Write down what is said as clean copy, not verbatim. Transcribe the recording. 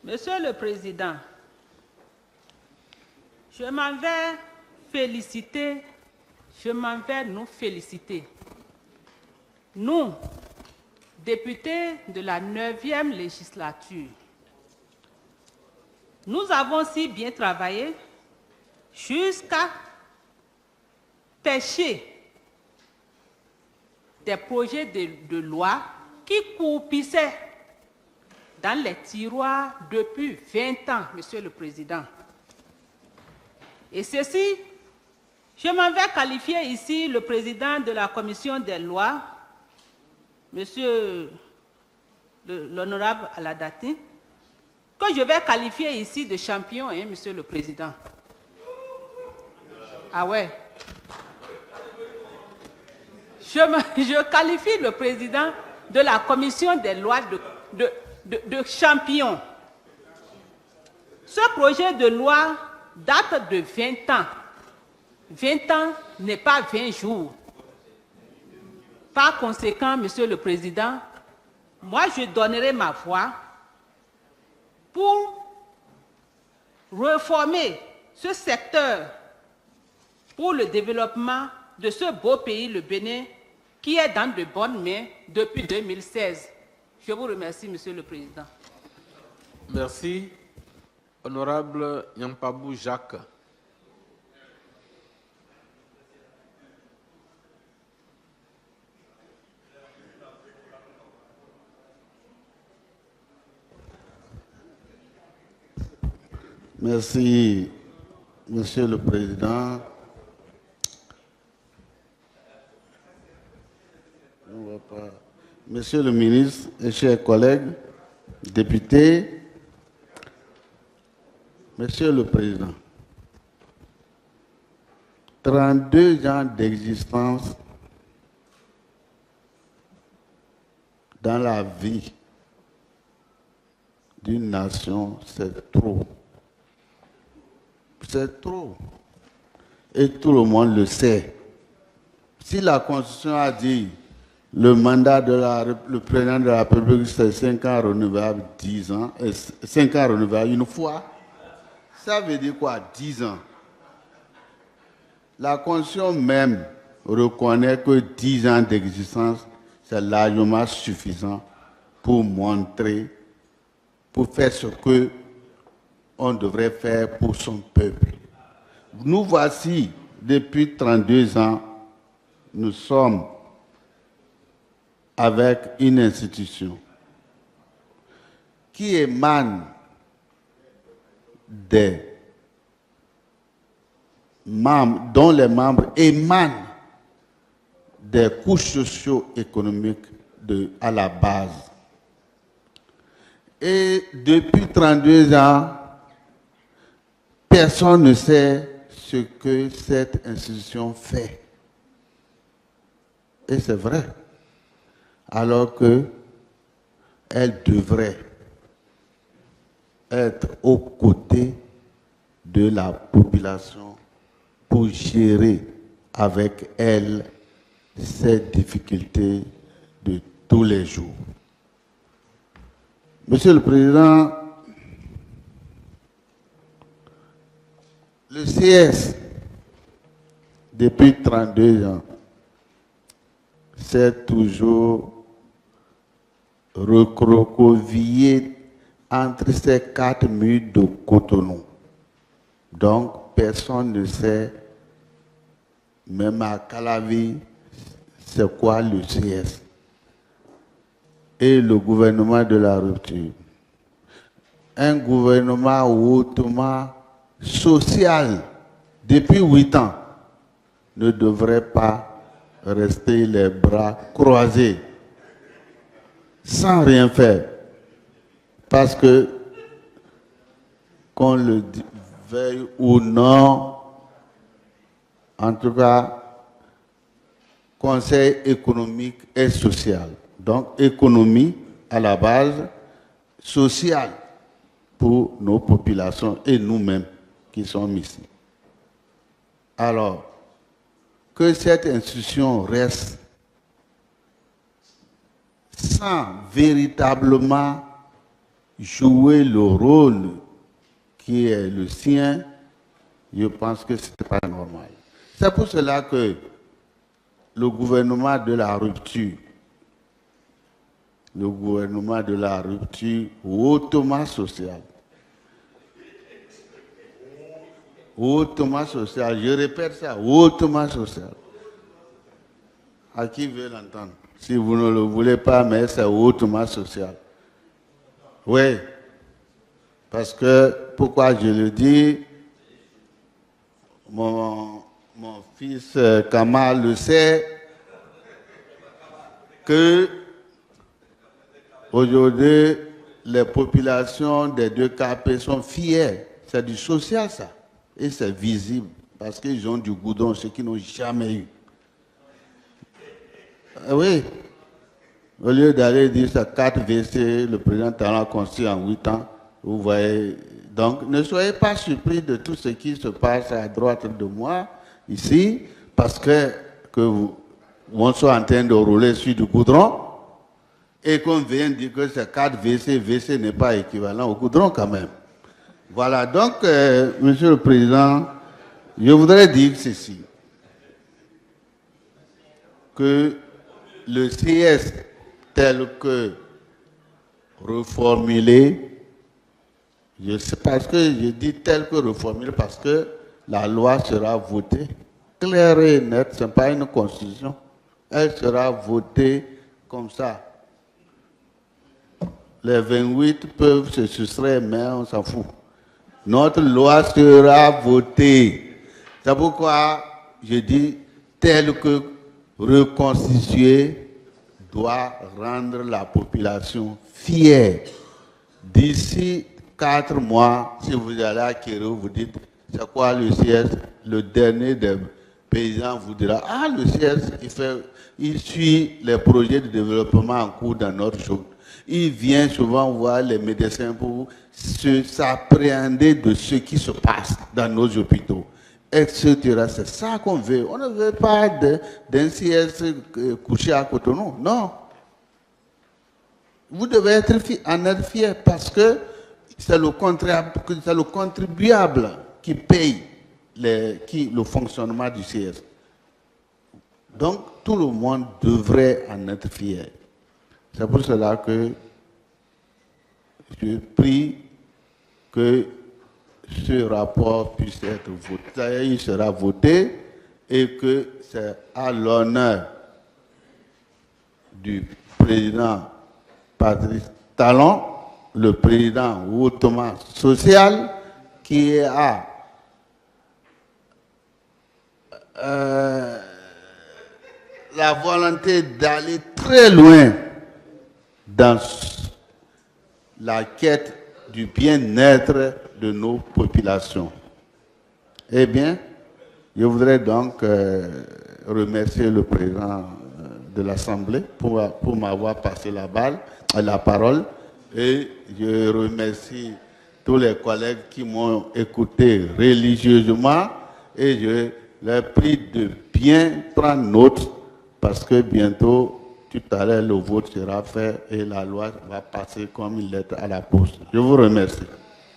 Monsieur le Président, je m'en vais nous féliciter. Nous, députés de la 9e législature, nous avons si bien travaillé jusqu'à pêcher des projets de loi qui coupissaient dans les tiroirs depuis 20 ans, Monsieur le Président. Et ceci, je m'en vais qualifier ici le président de la commission des lois, Monsieur l'honorable Aladati, que je vais qualifier ici de champion, hein, Monsieur le Président. Ah ouais. Je qualifie le président de la commission des lois de champion. Ce projet de loi date de 20 ans. 20 ans n'est pas 20 jours. Par conséquent, Monsieur le Président, moi je donnerai ma voix pour reformer ce secteur pour le développement de ce beau pays, le Bénin, qui est dans de bonnes mains depuis 2016. Je vous remercie, Monsieur le Président. Merci. Honorable Nyampabou Jacques. Merci, Monsieur le Président. Monsieur le ministre et chers collègues, députés, Monsieur le Président, 32 ans d'existence dans la vie d'une nation, c'est trop. C'est trop. Et tout le monde le sait. Si la Constitution a dit le mandat le président de la République, c'est 5 ans renouvelable, 10 ans, 5 ans renouvelable une fois, ça veut dire quoi, 10 ans? La Constitution même reconnaît que 10 ans d'existence, c'est largement suffisant pour montrer, pour faire ce que on devrait faire pour son peuple. Nous voici, depuis 32 ans, nous sommes avec une institution qui émane des membres, dont les membres émanent des couches socio-économiques à la base. Et depuis 32 ans, personne ne sait ce que cette institution fait. Et c'est vrai. Alors qu'elle devrait être aux côtés de la population pour gérer avec elle ces difficultés de tous les jours. Monsieur le Président, le CS, depuis 32 ans, s'est toujours recroquevillé entre ces 4 murs de Cotonou. Donc, personne ne sait, même à Calavi, c'est quoi le CS. Et le gouvernement de la rupture. Un gouvernement hautement social, depuis 8 ans, ne devrait pas rester les bras croisés, sans rien faire. Parce que, qu'on le veuille ou non, en tout cas, Conseil économique et social. Donc, économie à la base, sociale pour nos populations et nous-mêmes qui sommes ici. Alors, que cette institution reste sans véritablement jouer le rôle qui est le sien, je pense que ce n'est pas normal. C'est pour cela que le gouvernement de la rupture hautement social, je répète ça, hautement social. À qui veut l'entendre? Si vous ne le voulez pas, mais c'est hautement social. Oui, parce que, pourquoi je le dis, mon fils Kamal le sait, que aujourd'hui, les populations des deux KP sont fières. C'est du social, ça. Et c'est visible, parce qu'ils ont du goudron, ce qu'ils n'ont jamais eu. Oui. Au lieu d'aller dire ça, 4 WC, le président Talon a construit en 8 ans, vous voyez. Donc, ne soyez pas surpris de tout ce qui se passe à droite de moi, ici, parce que on soit en train de rouler sur du goudron, et qu'on vient dire que c'est 4 WC, WC n'est pas équivalent au goudron quand même. Voilà, donc, Monsieur le Président, je voudrais dire ceci, que le CS tel que reformulé, je sais pas ce que je dis tel que reformulé parce que la loi sera votée claire et nette, ce n'est pas une constitution, elle sera votée comme ça. Les 28 peuvent se soustraire, mais on s'en fout. Notre loi sera votée. C'est pourquoi je dis tel que reconstitué doit rendre la population fière. D'ici 4 mois, si vous allez à Kérou, vous dites, c'est quoi le CS? Le dernier des paysans vous dira, ah, le CS, il suit les projets de développement en cours dans notre zone. Il vient souvent voir les médecins pour s'appréhender de ce qui se passe dans nos hôpitaux, etc. C'est ça qu'on veut. On ne veut pas d'un CS couché à Cotonou. Non. Vous devez en être fier parce que c'est le contribuable qui paye le fonctionnement du CS. Donc, tout le monde devrait en être fier. C'est pour cela que je prie que ce rapport puisse être voté, il sera voté et que c'est à l'honneur du président Patrice Talon, le président hautement social, qui a la volonté d'aller très loin dans la quête du bien-être de nos populations. Eh bien, je voudrais donc remercier le président de l'Assemblée pour m'avoir passé la parole, et je remercie tous les collègues qui m'ont écouté religieusement, et je leur prie de bien prendre note parce que bientôt, tout à l'heure, le vote sera fait et la loi va passer comme une lettre à la poste. Je vous remercie.